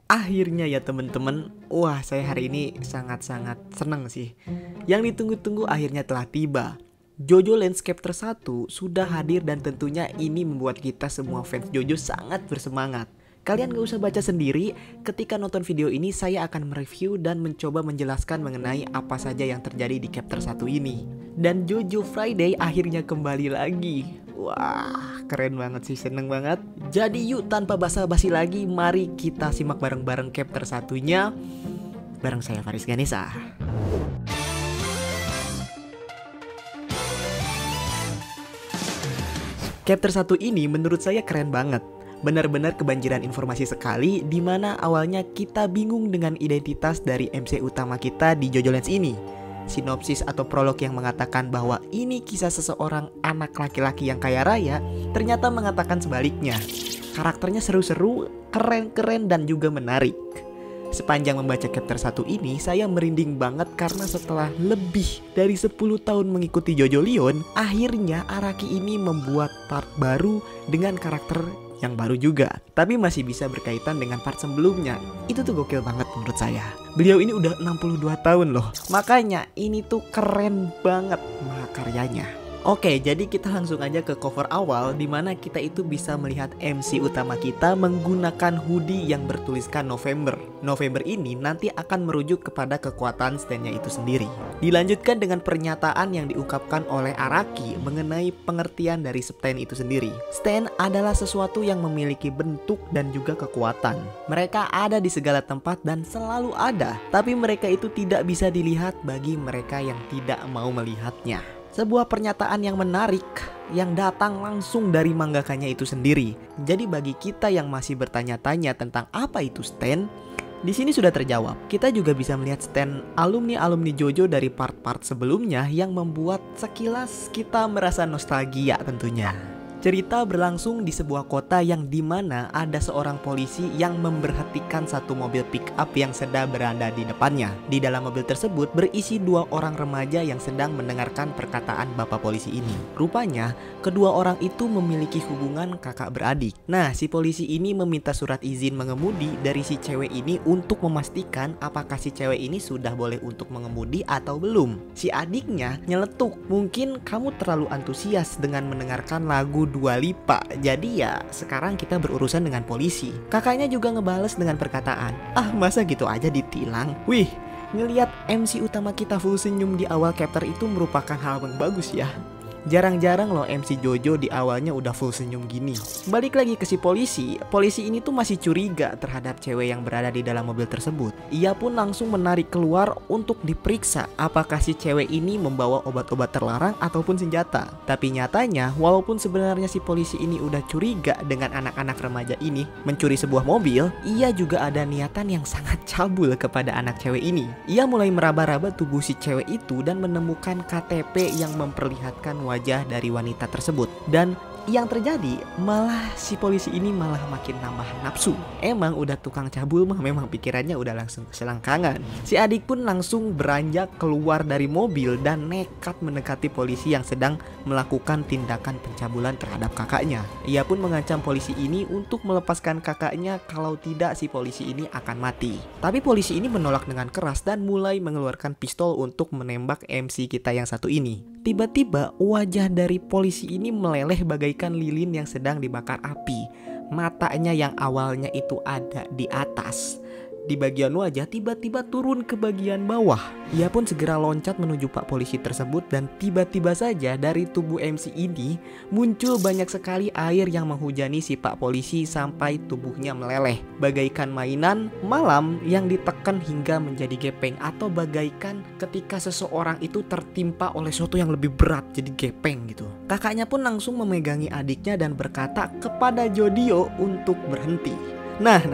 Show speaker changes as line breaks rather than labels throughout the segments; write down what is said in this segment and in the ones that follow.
Akhirnya ya temen-temen, wah saya hari ini sangat-sangat senang sih. Yang ditunggu-tunggu akhirnya telah tiba. JoJo Landscaper 1 sudah hadir dan tentunya ini membuat kita semua fans JoJo sangat bersemangat. Kalian gak usah baca sendiri, ketika nonton video ini saya akan mereview dan mencoba menjelaskan mengenai apa saja yang terjadi di chapter 1 ini. Dan JoJo Friday akhirnya kembali lagi. Wah, keren banget sih, seneng banget. Jadi yuk tanpa basa-basi lagi, mari kita simak bareng-bareng chapter satunya bareng saya Faris Ganesha. Chapter 1 ini menurut saya keren banget. Benar-benar kebanjiran informasi sekali, di mana awalnya kita bingung dengan identitas dari MC utama kita di JoJo Lands ini. Sinopsis atau prolog yang mengatakan bahwa ini kisah seseorang anak laki-laki yang kaya raya, ternyata mengatakan sebaliknya. Karakternya seru-seru, keren-keren dan juga menarik. Sepanjang membaca chapter 1 ini, saya merinding banget karena setelah lebih dari 10 tahun mengikuti JoJo Leon, akhirnya Araki ini membuat part baru dengan karakter yang baru juga, tapi masih bisa berkaitan dengan part sebelumnya. Itu tuh gokil banget menurut saya. Beliau ini udah 62 tahun loh. Makanya ini tuh keren banget mahakaryanya. Oke, jadi kita langsung aja ke cover awal, dimana kita itu bisa melihat MC utama kita menggunakan hoodie yang bertuliskan November. November ini nanti akan merujuk kepada kekuatan stand-nya itu sendiri. Dilanjutkan dengan pernyataan yang diungkapkan oleh Araki mengenai pengertian dari stand itu sendiri. Stand adalah sesuatu yang memiliki bentuk dan juga kekuatan. Mereka ada di segala tempat dan selalu ada, tapi mereka itu tidak bisa dilihat bagi mereka yang tidak mau melihatnya. Sebuah pernyataan yang menarik yang datang langsung dari mangakanya itu sendiri. Jadi bagi kita yang masih bertanya-tanya tentang apa itu stand, di sini sudah terjawab. Kita juga bisa melihat stand alumni-alumni JoJo dari part-part sebelumnya yang membuat sekilas kita merasa nostalgia tentunya. Cerita berlangsung di sebuah kota yang dimana ada seorang polisi yang memberhentikan satu mobil pick up yang sedang berada di depannya. Di dalam mobil tersebut berisi dua orang remaja yang sedang mendengarkan perkataan bapak polisi ini. Rupanya kedua orang itu memiliki hubungan kakak beradik. Nah, si polisi ini meminta surat izin mengemudi dari si cewek ini untuk memastikan apakah si cewek ini sudah boleh untuk mengemudi atau belum. Si adiknya nyeletuk, "Mungkin kamu terlalu antusias dengan mendengarkan lagu Dua Lipa, jadi ya sekarang kita berurusan dengan polisi." Kakaknya juga ngebales dengan perkataan, "Ah, masa gitu aja ditilang?" Wih, ngelihat MC utama kita full senyum di awal chapter itu merupakan hal yang bagus ya. Jarang-jarang loh MC JoJo di awalnya udah full senyum gini. Balik lagi ke si polisi. Polisi ini tuh masih curiga terhadap cewek yang berada di dalam mobil tersebut. Ia pun langsung menarik keluar untuk diperiksa apakah si cewek ini membawa obat-obat terlarang ataupun senjata. Tapi nyatanya walaupun sebenarnya si polisi ini udah curiga dengan anak-anak remaja ini mencuri sebuah mobil, ia juga ada niatan yang sangat cabul kepada anak cewek ini. Ia mulai meraba-raba tubuh si cewek itu dan menemukan KTP yang memperlihatkan wajah dari wanita tersebut. Dan yang terjadi malah si polisi ini malah makin nambah nafsu. Emang udah tukang cabul mah memang pikirannya udah langsung keselangkangan. Si adik pun langsung beranjak keluar dari mobil dan nekat mendekati polisi yang sedang melakukan tindakan pencabulan terhadap kakaknya. Ia pun mengancam polisi ini untuk melepaskan kakaknya, kalau tidak si polisi ini akan mati. Tapi polisi ini menolak dengan keras dan mulai mengeluarkan pistol untuk menembak MC kita yang satu ini. Tiba-tiba wajah dari polisi ini meleleh bagaikan lilin yang sedang dibakar api. Matanya yang awalnya itu ada di atas, di bagian wajah, tiba-tiba turun ke bagian bawah. Ia pun segera loncat menuju pak polisi tersebut dan tiba-tiba saja dari tubuh MC ini muncul banyak sekali air yang menghujani si pak polisi sampai tubuhnya meleleh. Bagaikan mainan malam yang ditekan hingga menjadi gepeng, atau bagaikan ketika seseorang itu tertimpa oleh sesuatu yang lebih berat jadi gepeng gitu. Kakaknya pun langsung memegangi adiknya dan berkata kepada Jodio untuk berhenti. Nah.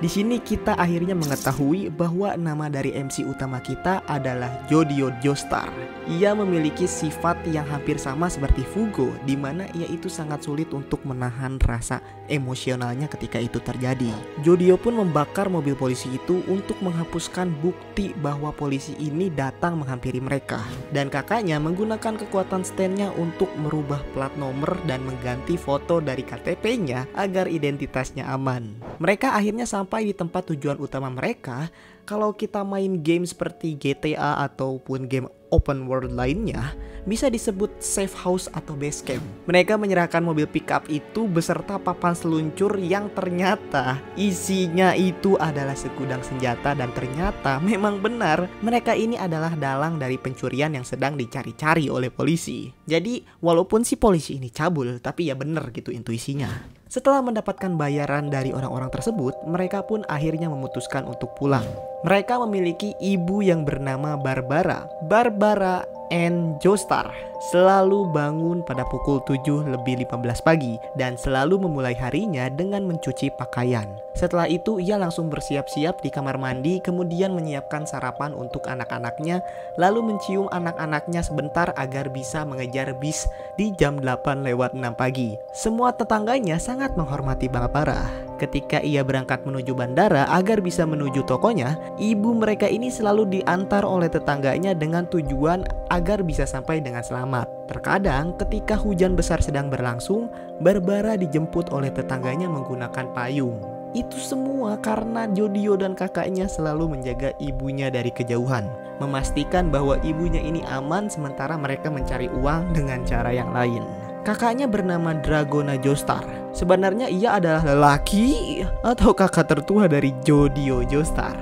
Di sini kita akhirnya mengetahui bahwa nama dari MC utama kita adalah Jodio Joestar. Ia memiliki sifat yang hampir sama seperti Fugo, di mana ia itu sangat sulit untuk menahan rasa emosionalnya ketika itu terjadi. Jodio pun membakar mobil polisi itu untuk menghapuskan bukti bahwa polisi ini datang menghampiri mereka. Dan kakaknya menggunakan kekuatan stand-nya untuk merubah plat nomor dan mengganti foto dari KTP-nya agar identitasnya aman. Mereka akhirnya sampai sampai di tempat tujuan utama mereka, kalau kita main game seperti GTA ataupun game open world lainnya, bisa disebut safe house atau base camp. Mereka menyerahkan mobil pickup itu beserta papan seluncur yang ternyata isinya itu adalah segudang senjata, dan ternyata memang benar mereka ini adalah dalang dari pencurian yang sedang dicari-cari oleh polisi. Jadi walaupun si polisi ini cabul, tapi ya bener gitu intuisinya. Setelah mendapatkan bayaran dari orang-orang tersebut, mereka pun akhirnya memutuskan untuk pulang. Mereka memiliki ibu yang bernama Barbara Ann Joestar. Selalu bangun pada pukul 7:15 pagi dan selalu memulai harinya dengan mencuci pakaian. Setelah itu ia langsung bersiap-siap di kamar mandi, kemudian menyiapkan sarapan untuk anak-anaknya, lalu mencium anak-anaknya sebentar agar bisa mengejar bis di jam 8:06 pagi. Semua tetangganya sangat menghormati Barbara. Ketika ia berangkat menuju bandara agar bisa menuju tokonya, ibu mereka ini selalu diantar oleh tetangganya dengan tujuan agar bisa sampai dengan selamat. Terkadang ketika hujan besar sedang berlangsung, Barbara dijemput oleh tetangganya menggunakan payung. Itu semua karena Jodio dan kakaknya selalu menjaga ibunya dari kejauhan, memastikan bahwa ibunya ini aman sementara mereka mencari uang dengan cara yang lain. Kakaknya bernama Dragona Joestar. Sebenarnya ia adalah lelaki atau kakak tertua dari Jodio Joestar.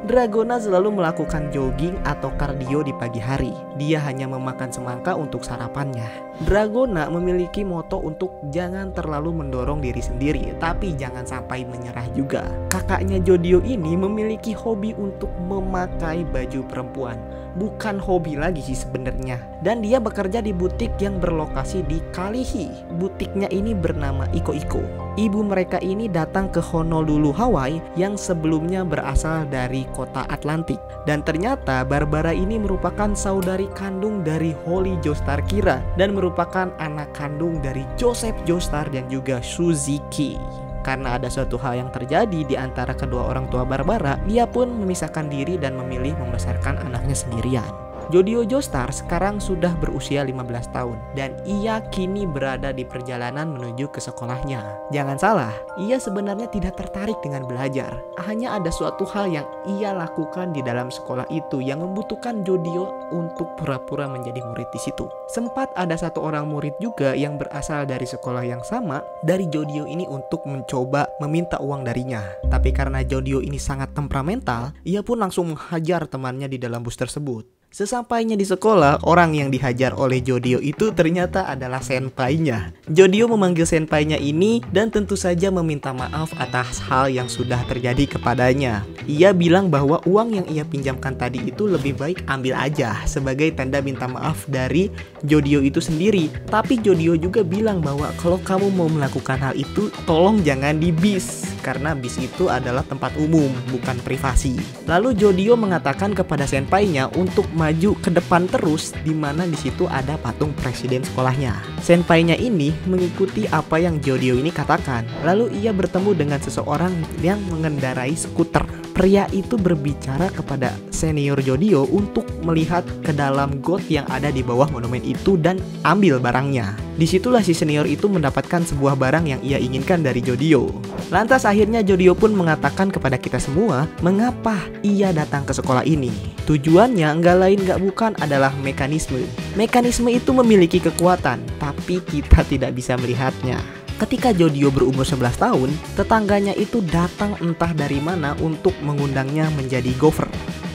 Dragona selalu melakukan jogging atau kardio di pagi hari. Dia hanya memakan semangka untuk sarapannya. Dragona memiliki moto untuk jangan terlalu mendorong diri sendiri, tapi jangan sampai menyerah juga. Kakaknya Jodio ini memiliki hobi untuk memakai baju perempuan. Bukan hobi lagi sih sebenarnya. Dan dia bekerja di butik yang berlokasi di Kalihi. Butiknya ini bernama Iko Iko. Ibu mereka ini datang ke Honolulu, Hawaii yang sebelumnya berasal dari kota Atlantik. Dan ternyata Barbara ini merupakan saudari kandung dari Holly Joestar Kira dan merupakan anak kandung dari Joseph Joestar dan juga Suzuki. Karena ada suatu hal yang terjadi di antara kedua orang tua Barbara, dia pun memisahkan diri dan memilih membesarkan anaknya sendirian. Jodio Joestar sekarang sudah berusia 15 tahun dan ia kini berada di perjalanan menuju ke sekolahnya. Jangan salah, ia sebenarnya tidak tertarik dengan belajar. Hanya ada suatu hal yang ia lakukan di dalam sekolah itu yang membutuhkan Jodio untuk pura-pura menjadi murid di situ. Sempat ada satu orang murid juga yang berasal dari sekolah yang sama dari Jodio ini untuk mencoba meminta uang darinya. Tapi karena Jodio ini sangat temperamental, ia pun langsung menghajar temannya di dalam bus tersebut. Sesampainya di sekolah, orang yang dihajar oleh Jodio itu ternyata adalah senpainya. Jodio memanggil senpainya ini dan tentu saja meminta maaf atas hal yang sudah terjadi kepadanya. Ia bilang bahwa uang yang ia pinjamkan tadi itu lebih baik ambil aja sebagai tanda minta maaf dari Jodio itu sendiri. Tapi Jodio juga bilang bahwa kalau kamu mau melakukan hal itu, tolong jangan di bis. Karena bis itu adalah tempat umum, bukan privasi. Lalu Jodio mengatakan kepada senpainya untuk maju ke depan terus, di mana di situ ada patung presiden sekolahnya. Senpainya ini mengikuti apa yang Jodio ini katakan. Lalu ia bertemu dengan seseorang yang mengendarai skuter. Pria itu berbicara kepada senior Jodio untuk melihat ke dalam got yang ada di bawah monumen itu dan ambil barangnya. Disitulah si senior itu mendapatkan sebuah barang yang ia inginkan dari Jodio. Lantas akhirnya Jodio pun mengatakan kepada kita semua mengapa ia datang ke sekolah ini. Tujuannya enggak lain enggak bukan adalah mekanisme. Mekanisme itu memiliki kekuatan, tapi kita tidak bisa melihatnya. Ketika Jodio berumur 11 tahun, tetangganya itu datang entah dari mana untuk mengundangnya menjadi gopher.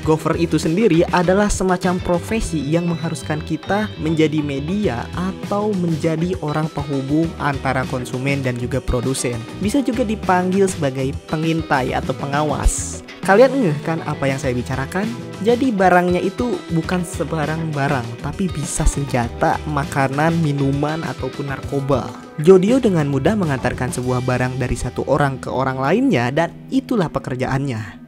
Gopher itu sendiri adalah semacam profesi yang mengharuskan kita menjadi media atau menjadi orang penghubung antara konsumen dan juga produsen. Bisa juga dipanggil sebagai pengintai atau pengawas. Kalian ngeh kan apa yang saya bicarakan? Jadi barangnya itu bukan sebarang barang, tapi bisa senjata, makanan, minuman, ataupun narkoba. Jodio dengan mudah mengantarkan sebuah barang dari satu orang ke orang lainnya dan itulah pekerjaannya.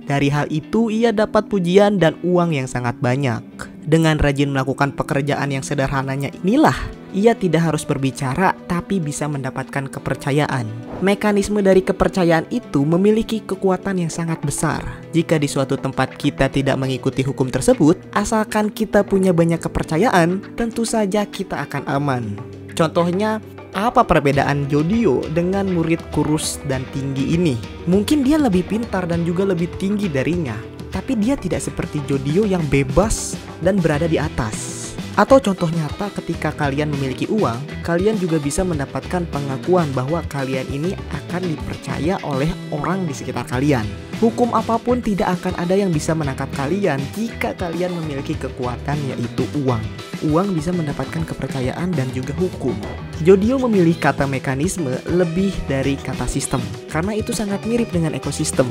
Dari hal itu ia dapat pujian dan uang yang sangat banyak. Dengan rajin melakukan pekerjaan yang sederhananya inilah, ia tidak harus berbicara tapi bisa mendapatkan kepercayaan. Mekanisme dari kepercayaan itu memiliki kekuatan yang sangat besar. Jika di suatu tempat kita tidak mengikuti hukum tersebut, asalkan kita punya banyak kepercayaan, tentu saja kita akan aman. Contohnya, Apa perbedaan Jodio dengan murid kurus dan tinggi ini? Mungkin dia lebih pintar dan juga lebih tinggi darinya, tapi dia tidak seperti Jodio yang bebas dan berada di atas. Atau contoh nyata, ketika kalian memiliki uang, kalian juga bisa mendapatkan pengakuan bahwa kalian ini akan dipercaya oleh orang di sekitar kalian. Hukum apapun tidak akan ada yang bisa menangkap kalian jika kalian memiliki kekuatan, yaitu uang. Uang bisa mendapatkan kepercayaan dan juga hukum. Jodio memilih kata mekanisme lebih dari kata sistem, karena itu sangat mirip dengan ekosistem.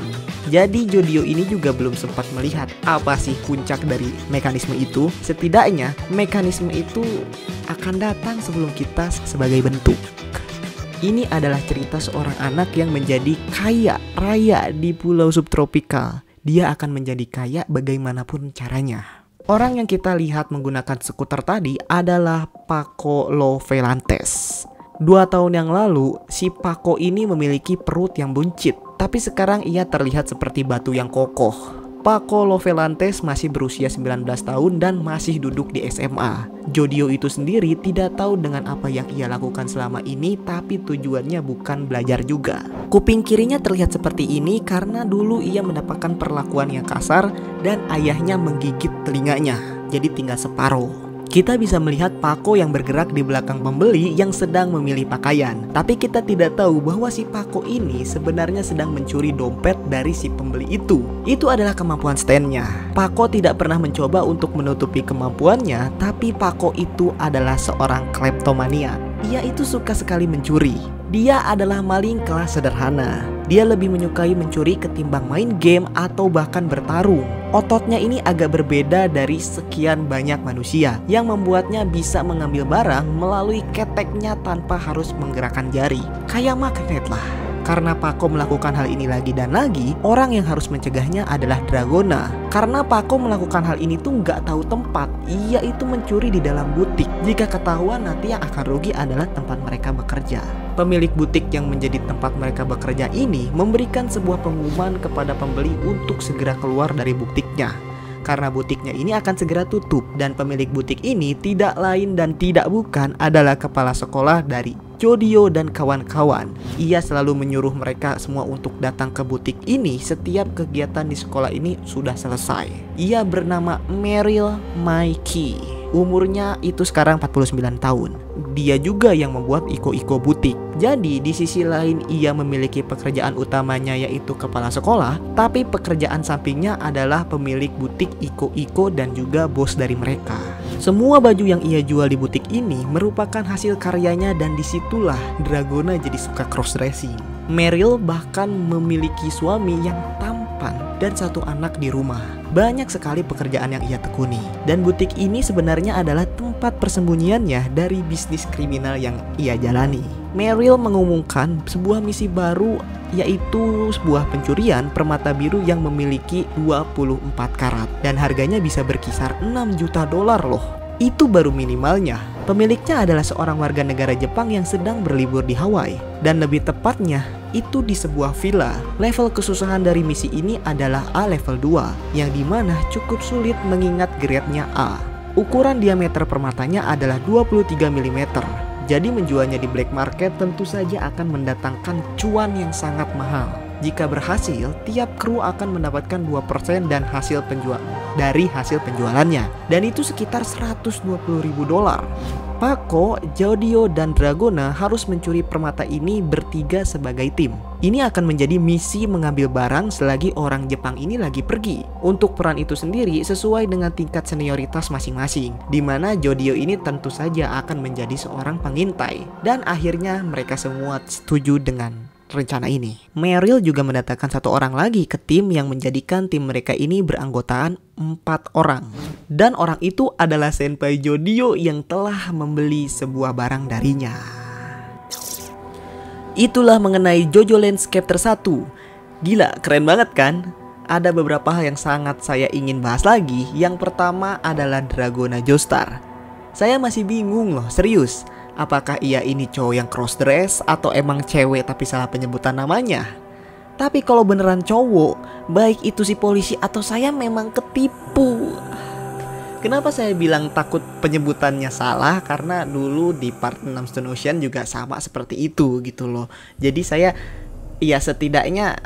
Jadi Jodio ini juga belum sempat melihat apa sih puncak dari mekanisme itu. Setidaknya mekanisme itu akan datang sebelum kita sebagai bentuk. Ini adalah cerita seorang anak yang menjadi kaya raya di pulau subtropikal. Dia akan menjadi kaya bagaimanapun caranya. Orang yang kita lihat menggunakan skuter tadi adalah Paco Lovelantes. 2 tahun yang lalu, si Paco ini memiliki perut yang buncit, tapi sekarang ia terlihat seperti batu yang kokoh. Paco Lovelantes masih berusia 19 tahun dan masih duduk di SMA. Jodio itu sendiri tidak tahu dengan apa yang ia lakukan selama ini, tapi tujuannya bukan belajar juga. Kuping kirinya terlihat seperti ini karena dulu ia mendapatkan perlakuan yang kasar dan ayahnya menggigit telinganya, jadi tinggal separuh. Kita bisa melihat Paco yang bergerak di belakang pembeli yang sedang memilih pakaian. Tapi kita tidak tahu bahwa si Paco ini sebenarnya sedang mencuri dompet dari si pembeli itu. Itu adalah kemampuan stand-nya. Paco tidak pernah mencoba untuk menutupi kemampuannya, tapi Paco itu adalah seorang kleptomania. Ia itu suka sekali mencuri. Dia adalah maling kelas sederhana. Dia lebih menyukai mencuri ketimbang main game atau bahkan bertarung. Ototnya ini agak berbeda dari sekian banyak manusia yang membuatnya bisa mengambil barang melalui keteknya tanpa harus menggerakkan jari. Kayak magnet lah. Karena Paco melakukan hal ini lagi dan lagi, orang yang harus mencegahnya adalah Dragona. Karena Paco melakukan hal ini tuh nggak tahu tempat, ia itu mencuri di dalam butik. Jika ketahuan, nanti yang akan rugi adalah tempat mereka bekerja. Pemilik butik yang menjadi tempat mereka bekerja ini memberikan sebuah pengumuman kepada pembeli untuk segera keluar dari butiknya. Karena butiknya ini akan segera tutup, dan pemilik butik ini tidak lain dan tidak bukan adalah kepala sekolah dari Jodio dan kawan-kawan. Ia selalu menyuruh mereka semua untuk datang ke butik ini setiap kegiatan di sekolah ini sudah selesai. Ia bernama Meryl Mikey. Umurnya itu sekarang 49 tahun. Dia juga yang membuat Iko-Iko butik. Jadi di sisi lain ia memiliki pekerjaan utamanya yaitu kepala sekolah, tapi pekerjaan sampingnya adalah pemilik butik Iko-Iko dan juga bos dari mereka. Semua baju yang ia jual di butik ini merupakan hasil karyanya, dan disitulah Dragona jadi suka cross-dressing. Meryl bahkan memiliki suami yang tampan dan 1 anak di rumah. Banyak sekali pekerjaan yang ia tekuni, dan butik ini sebenarnya adalah tempat persembunyiannya dari bisnis kriminal yang ia jalani. Meryl mengumumkan sebuah misi baru, yaitu sebuah pencurian permata biru yang memiliki 24 karat dan harganya bisa berkisar 6 juta dolar loh. Itu baru minimalnya. Pemiliknya adalah seorang warga negara Jepang yang sedang berlibur di Hawaii, dan lebih tepatnya itu di sebuah villa. Level kesusahan dari misi ini adalah A level 2, yang dimana cukup sulit mengingat grade-nya A. Ukuran diameter permatanya adalah 23 mm. Jadi menjualnya di black market tentu saja akan mendatangkan cuan yang sangat mahal. Jika berhasil, tiap kru akan mendapatkan 2% dan hasil penjualannya, dan itu sekitar 120.000 dolar. Paco, Jodio, dan Dragona harus mencuri permata ini bertiga sebagai tim. Ini akan menjadi misi mengambil barang selagi orang Jepang ini lagi pergi. Untuk peran itu sendiri sesuai dengan tingkat senioritas masing-masing, di mana Jodio ini tentu saja akan menjadi seorang pengintai. Dan akhirnya mereka semua setuju dengan rencana ini. Meryl juga mendatangkan 1 orang lagi ke tim yang menjadikan tim mereka ini beranggotaan 4 orang. Dan orang itu adalah senpai Jodio yang telah membeli sebuah barang darinya. Itulah mengenai JoJo Lands Chapter 1. Gila, keren banget kan? Ada beberapa hal yang sangat saya ingin bahas lagi. Yang pertama adalah Dragona Joestar. Saya masih bingung loh, serius. Apakah ia ini cowok yang cross dress atau emang cewek tapi salah penyebutan namanya? Tapi kalau beneran cowok, baik itu si polisi atau saya memang ketipu. Kenapa saya bilang takut penyebutannya salah? Karena dulu di part 6 Stone Ocean juga sama seperti itu gitu loh. Jadi saya ya setidaknya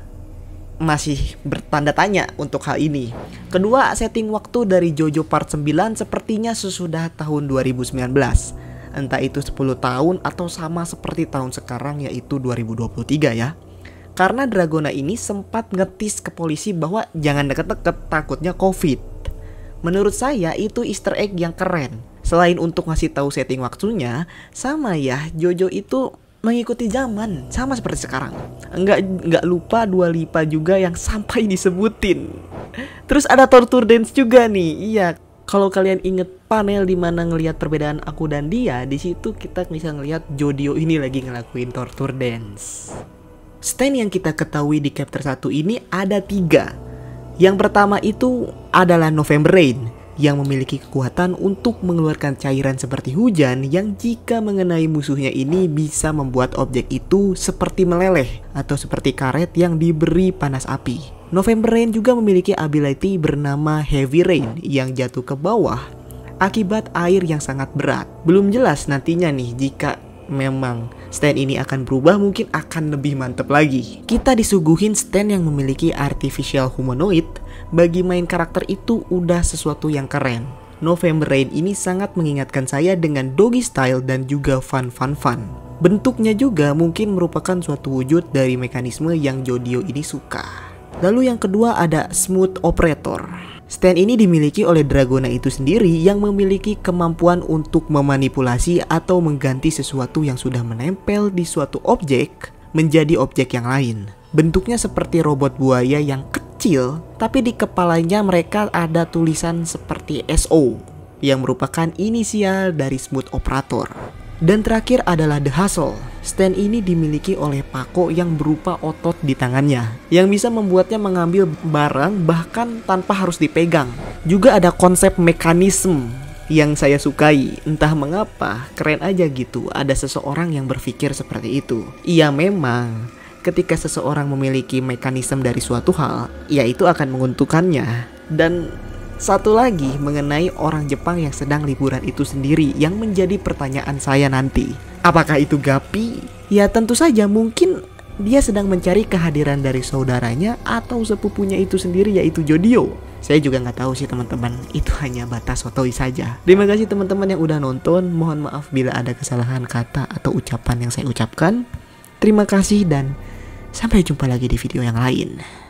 masih bertanda tanya untuk hal ini. Kedua, setting waktu dari JoJo part 9 sepertinya sesudah tahun 2019. Entah itu 10 tahun atau sama seperti tahun sekarang yaitu 2023 ya. Karena Dragona ini sempat ngetis ke polisi bahwa jangan deket-deket takutnya COVID. Menurut saya itu Easter egg yang keren. Selain untuk ngasih tahu setting waktunya, sama ya JoJo itu mengikuti zaman sama seperti sekarang. Enggak lupa Dua Lipa juga yang sampai disebutin. Terus ada torture dance juga nih. Iya, kalau kalian inget panel dimana ngelihat perbedaan aku dan dia, di situ kita bisa ngelihat Jodio ini lagi ngelakuin torture dance. Stand yang kita ketahui di chapter 1 ini ada 3. Yang pertama itu adalah November Rain yang memiliki kekuatan untuk mengeluarkan cairan seperti hujan yang jika mengenai musuhnya ini bisa membuat objek itu seperti meleleh atau seperti karet yang diberi panas api. November Rain juga memiliki ability bernama Heavy Rain yang jatuh ke bawah akibat air yang sangat berat. Belum jelas nantinya nih jika memang stand ini akan berubah, mungkin akan lebih mantep lagi. Kita disuguhin stand yang memiliki artificial humanoid. Bagi main karakter itu udah sesuatu yang keren. November Rain ini sangat mengingatkan saya dengan doggy style dan juga fun. Bentuknya juga mungkin merupakan suatu wujud dari mekanisme yang Jodio ini suka. Lalu yang kedua ada Smooth Operator. Stand ini dimiliki oleh Dragona itu sendiri yang memiliki kemampuan untuk memanipulasi atau mengganti sesuatu yang sudah menempel di suatu objek menjadi objek yang lain. Bentuknya seperti robot buaya yang kecil, tapi di kepalanya mereka ada tulisan seperti SO yang merupakan inisial dari Smooth Operator. Dan terakhir adalah The Hustle. Stand ini dimiliki oleh Pako yang berupa otot di tangannya yang bisa membuatnya mengambil barang bahkan tanpa harus dipegang. Juga ada konsep mekanisme yang saya sukai. Entah mengapa, keren aja gitu ada seseorang yang berpikir seperti itu. Iya memang, ketika seseorang memiliki mekanisme dari suatu hal, ya itu akan menguntungkannya. Dan satu lagi mengenai orang Jepang yang sedang liburan itu sendiri yang menjadi pertanyaan saya nanti. Apakah itu Gapi? Ya tentu saja mungkin dia sedang mencari kehadiran dari saudaranya atau sepupunya itu sendiri yaitu Jodio. Saya juga nggak tahu sih teman-teman, itu hanya batas sotoi saja. Terima kasih teman-teman yang udah nonton. Mohon maaf bila ada kesalahan kata atau ucapan yang saya ucapkan. Terima kasih dan sampai jumpa lagi di video yang lain.